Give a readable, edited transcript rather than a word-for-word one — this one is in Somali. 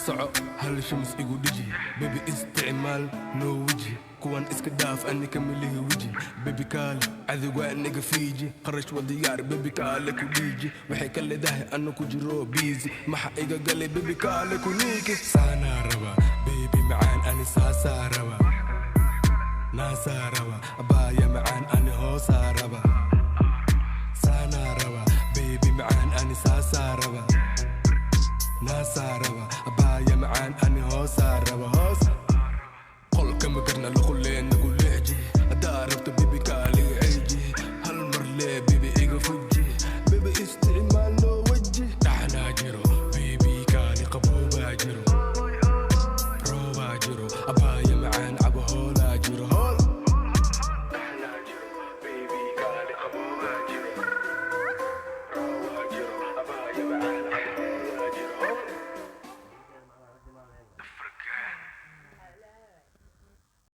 soco hal shams igu dhiji baby isticmaal no wiji kuwan iska dhaaf ani kamilihi wiji baby kaale adigu aniga fiiji qarash wadiyaar baby kaale ku dhiji waxay ka leedahay anu ku jiro busy maxa iga galay baby kaale ku niiki saana raba baby macaan ani saasa raba naasa raba abaya macaan ani hoosa raba